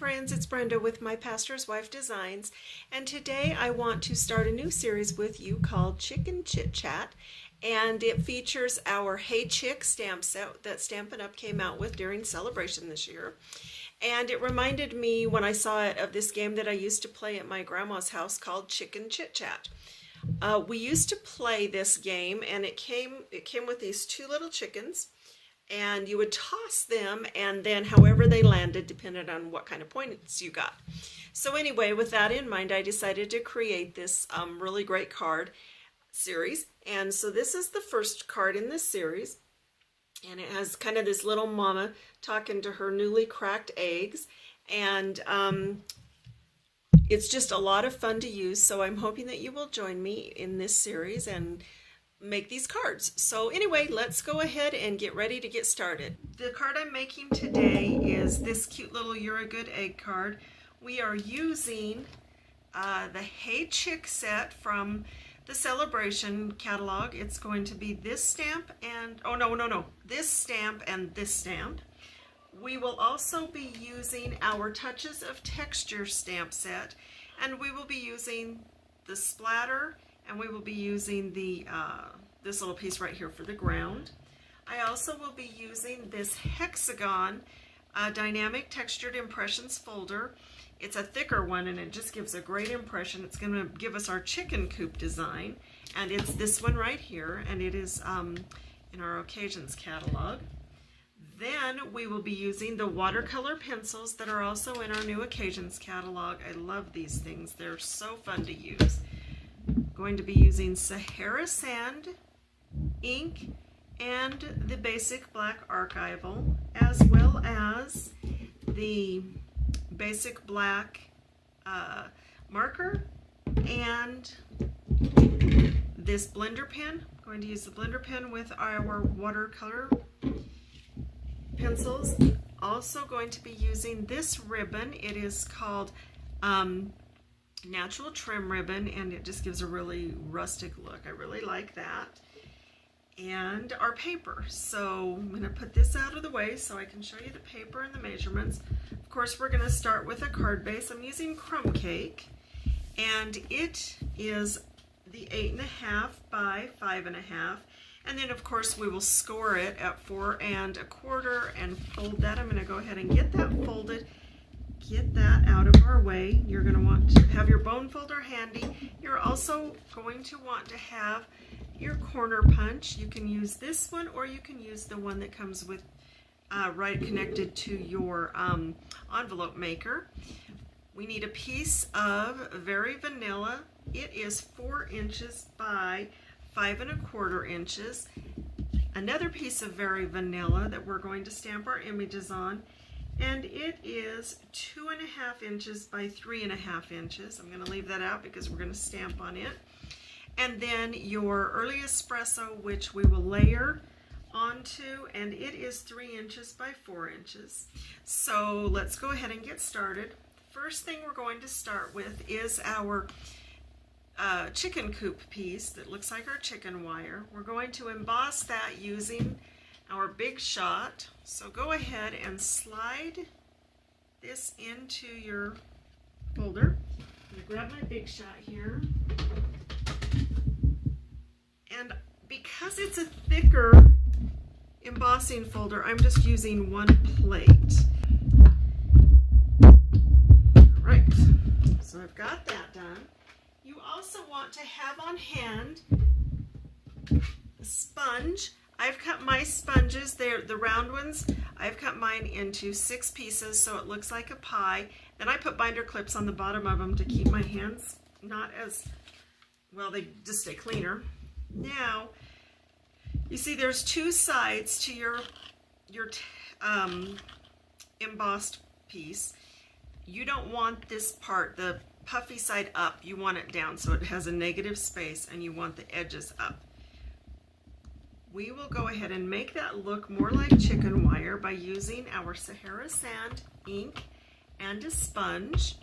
friends, it's Brenda with My Pastor's Wife Designs, and today I want to start a new series with you called Chicken Chit-Chat, and it features our Hey Chick stamp set that Stampin' Up! Came out with during Celebration this year. And it reminded me when I saw it of this game that I used to play at my grandma's house called Chicken Chit-Chat. We used to play this game, and it came with these two little chickens, and you would toss them, and then however they landed depended on what kind of points you got. So anyway, with that in mind, I decided to create this really great card series. And so this is the first card in this series, and it has kind of this little mama talking to her newly cracked eggs, and it's just a lot of fun to use. So I'm hoping that you will join me in this series and make these cards. So anyway, let's go ahead and get ready to get started. The card I'm making today is this cute little You're a Good Egg card. We are using the Hey Chick set from the Celebration catalog. It's going to be this stamp and, this stamp and this stamp. We will also be using our Touches of Texture stamp set, and we will be using the splatter, and we will be using the this little piece right here for the ground. I also will be using this hexagon dynamic textured impressions folder. It's a thicker one, and it just gives a great impression. It's going to give us our chicken coop design, and it's this one right here, and it is in our Occasions catalog. Then we will be using the watercolor pencils that are also in our new Occasions catalog. I love these things. They're so fun to use. Going to be using Sahara Sand ink and the basic black archival, as well as the basic black marker and this blender pen. I'm going to use the blender pen with our watercolor pencils. Also going to be using this ribbon. It is called natural trim ribbon, and it just gives a really rustic look. I really like that. And our paper. So I'm going to put this out of the way so I can show you the paper and the measurements. Of course, we're going to start with a card base. I'm using crumb cake, and it is the 8.5 by 5.5. And then of course we will score it at 4 1/4 and fold that. I'm going to go ahead and get that folded. Get that out of our way. You're going to want to have your bone folder handy. You're also going to want to have your corner punch. You can use this one, or you can use the one that comes with right connected to your envelope maker. We need a piece of Very Vanilla. It is 4 inches by 5 1/4 inches. Another piece of Very Vanilla that we're going to stamp our images on, and it is 2.5 inches by 3.5 inches. I'm going to leave that out because we're going to stamp on it. And then your Early Espresso, which we will layer onto, and it is 3 inches by 4 inches. So let's go ahead and get started. First thing we're going to start with is our chicken coop piece that looks like our chicken wire. We're going to emboss that using our Big Shot. So go ahead and slide this into your folder. I'm going to grab my Big Shot here. And because it's a thicker embossing folder, I'm just using one plate. All right, so I've got that done. You also want to have on hand a sponge. I've cut my sponges, they're the round ones. I've cut mine into 6 pieces so it looks like a pie. Then I put binder clips on the bottom of them to keep my hands not as, well, they just stay cleaner. Now, you see there's 2 sides to your embossed piece. You don't want this part, the puffy side up. You want it down so it has a negative space, and you want the edges up. We will go ahead and make that look more like chicken wire by using our Sahara Sand ink and a sponge.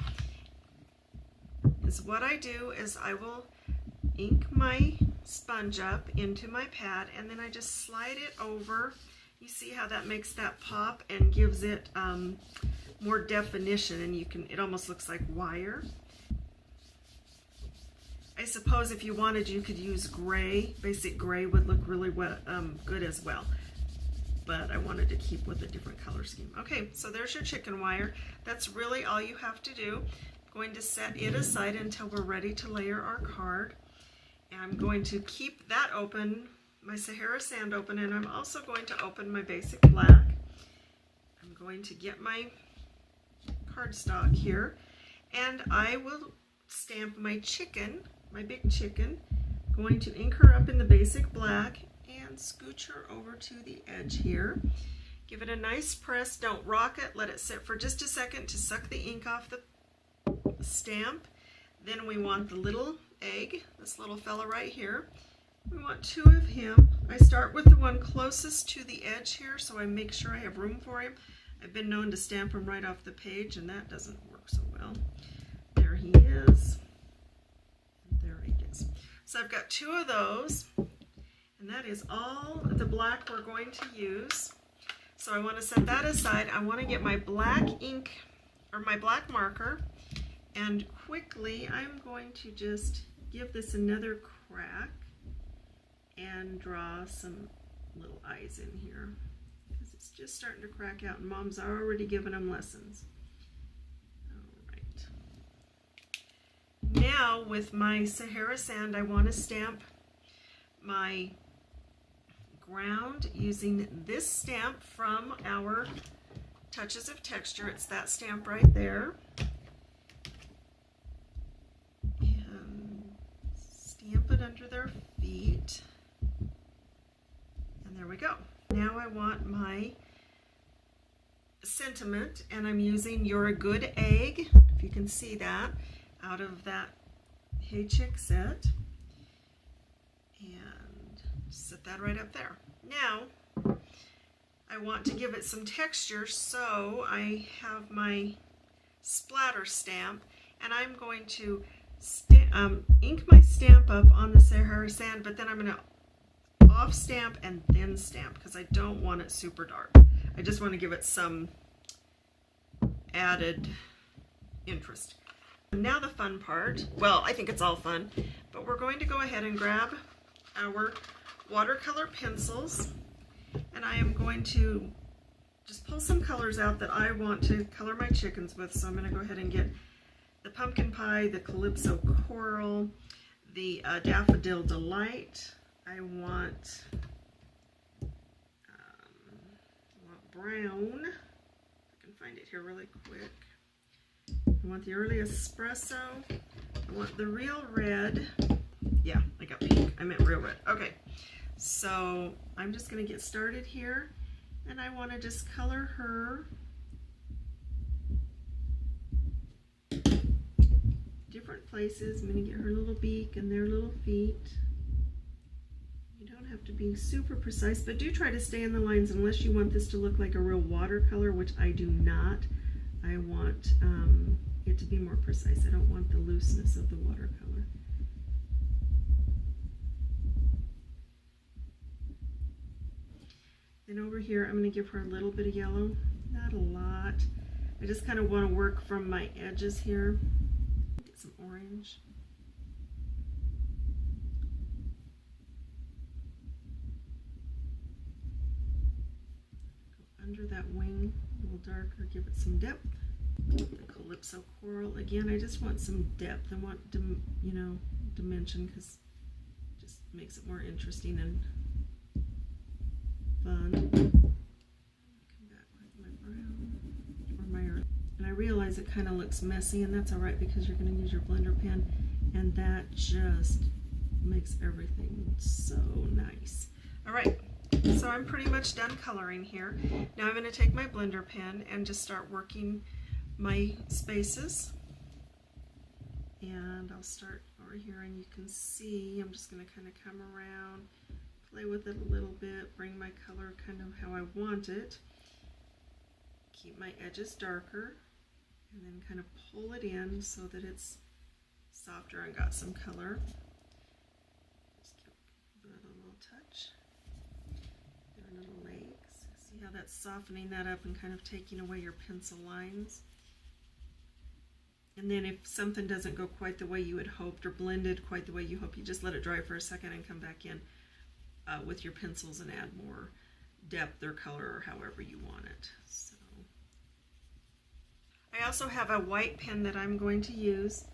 Is what I do is I will ink my sponge up into my pad, and then I just slide it over You see how that makes that pop and gives it more definition, and it almost looks like wire. I suppose if you wanted, you could use gray. Basic gray would look really good as well. But I wanted to keep with a different color scheme. Okay, so there's your chicken wire. That's really all you have to do. I'm going to set it aside until we're ready to layer our card. And I'm going to keep that open, my Sahara Sand open, and I'm also going to open my Basic Black. I'm going to get my cardstock here, and I will stamp my chicken, my big chicken. Going to ink her up in the Basic Black and scooch her over to the edge here. Give it a nice press, don't rock it, let it sit for just a second to suck the ink off the stamp. Then we want the little egg, this little fella right here. We want 2 of him. I start with the one closest to the edge here, so I make sure I have room for him. I've been known to stamp him right off the page, and that doesn't work so well. There he is. There he is. So I've got 2 of those, and that is all the black we're going to use. So I want to set that aside. I want to get my black ink, or my black marker, and quickly I'm going to just give this another crack and draw some little eyes in here, because it's just starting to crack out, and Mom's already given them lessons. All right. Now with my Sahara Sand, I want to stamp my ground using this stamp from our Touches of Texture. It's that stamp right there. And stamp it under their feet. And there we go. Now I want my sentiment, and I'm using You're a Good Egg, if you can see that, out of that Hey Chick set. And set that right up there. Now I want to give it some texture, so I have my splatter stamp, and I'm going to ink my stamp up on the Sahara Sand, but then I'm going to off stamp and then stamp, because I don't want it super dark. I just want to give it some added interest. Now the fun part, well, I think it's all fun, but we're going to go ahead and grab our watercolor pencils, and I am going to just pull some colors out that I want to color my chickens with. So I'm going to go ahead and get the Pumpkin Pie, the Calypso Coral, the Daffodil Delight. I want brown. I can find it here really quick. I want the Early Espresso. I want the Real Red. Yeah, I got pink. I meant Real Red. Okay, so I'm just going to get started here, and I want to just color her different places. I'm going to get her little beak and their little feet. You don't have to be super precise, but do try to stay in the lines unless you want this to look like a real watercolor, which I do not. I want it to be more precise. I don't want the looseness of the watercolor. Then over here, I'm going to give her a little bit of yellow, not a lot. I just kind of want to work from my edges here. Get some orange. Go under that wing, a little darker, give it some depth. The Calypso Coral, again, I just want some depth. I want, dimension, because it just makes it more interesting and fun. Come back with my brown or my earth. And I realize it kind of looks messy, and that's all right, because you're going to use your blender pen, and that just makes everything so nice. All right, so I'm pretty much done coloring here. Now I'm going to take my blender pen and just start working my spaces. And I'll start over here, and you can see I'm just going to kind of come around, play with it a little bit, bring my color kind of how I want it, keep my edges darker, and then kind of pull it in so that it's softer and got some color. Just give that a little touch. Their little legs. how that's softening that up and kind of taking away your pencil lines. And then if something doesn't go quite the way you had hoped or blended quite the way you hope, you just let it dry for a second and come back in with your pencils and add more depth or color or however you want it. So I also have a white pen that I'm going to use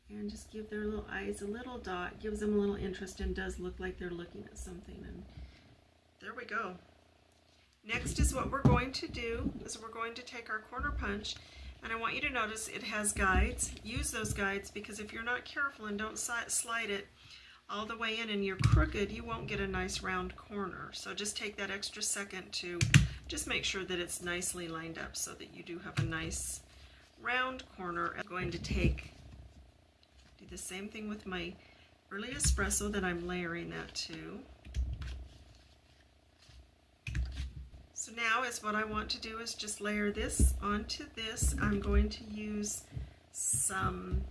and just give their little eyes a little dot, gives them a little interest and does look like they're looking at something. And there we go. Next is what we're going to do is we're going to take our corner punch, and I want you to notice it has guides. Use those guides, because if you're not careful and don't slide it all the way in and you're crooked, you won't get a nice round corner. So just take that extra second to just make sure that it's nicely lined up so that you do have a nice round corner. I'm going to do the same thing with my early espresso that I'm layering that to. So now is what I want to do is just layer this onto this. I'm going to use some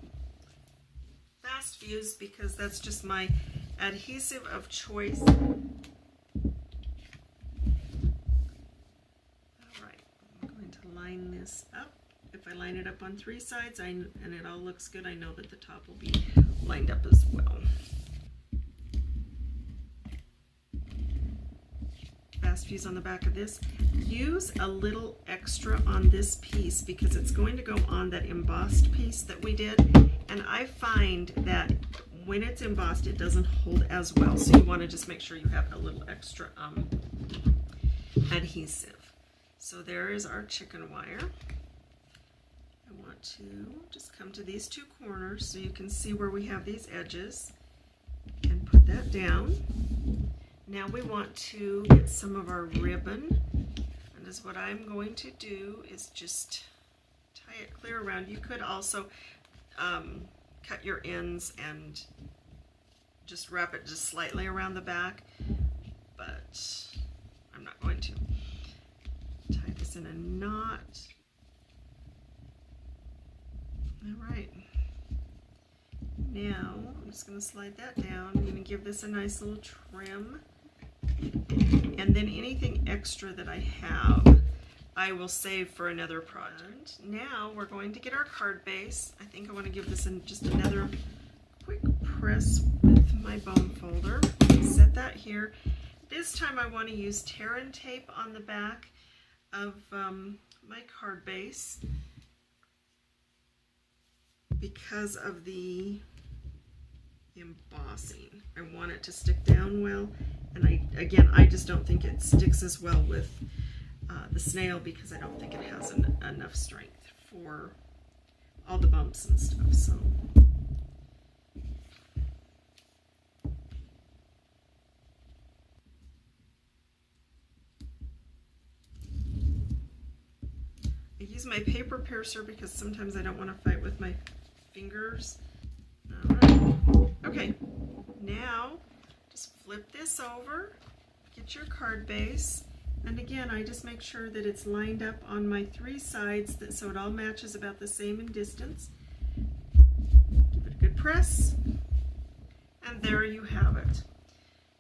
Fast Fuse because that's just my adhesive of choice. All right, I'm going to line this up. If I line it up on 3 sides and it all looks good, I know that the top will be lined up as well. Fast Fuse on the back of this. Use a little extra on this piece because it's going to go on that embossed piece that we did, and I find that when it's embossed it doesn't hold as well, so you want to just make sure you have a little extra adhesive. So there is our chicken wire. I want to just come to these 2 corners so you can see where we have these edges and put that down. Now we want to get some of our ribbon, and as what I'm going to do is just tie it clear around. You could also cut your ends and just wrap it just slightly around the back, but I'm not going to. Tie this in a knot. All right. Now I'm just going to slide that down. I'm going to give this a nice little trim. And then anything extra that I have, I will save for another project. Now we're going to get our card base. I think I want to give this just another quick press with my bone folder. Set that here. This time I want to use tear and tape on the back of my card base because of the embossing. I want it to stick down well, and I just don't think it sticks as well with the snail because I don't think it has enough strength for all the bumps and stuff. So I use my paper piercer because sometimes I don't want to fight with my fingers. All right. Okay, now just flip this over, get your card base, and again I just make sure that it's lined up on my 3 sides so it all matches about the same in distance. Give it a good press, and there you have it.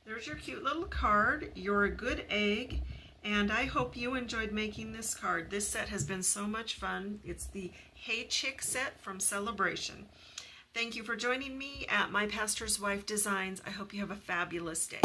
There's your cute little card. You're a good egg, and I hope you enjoyed making this card. This set has been so much fun. It's the Hey Chick set from Celebration. Thank you for joining me at My Pastor's Wife Designs. I hope you have a fabulous day.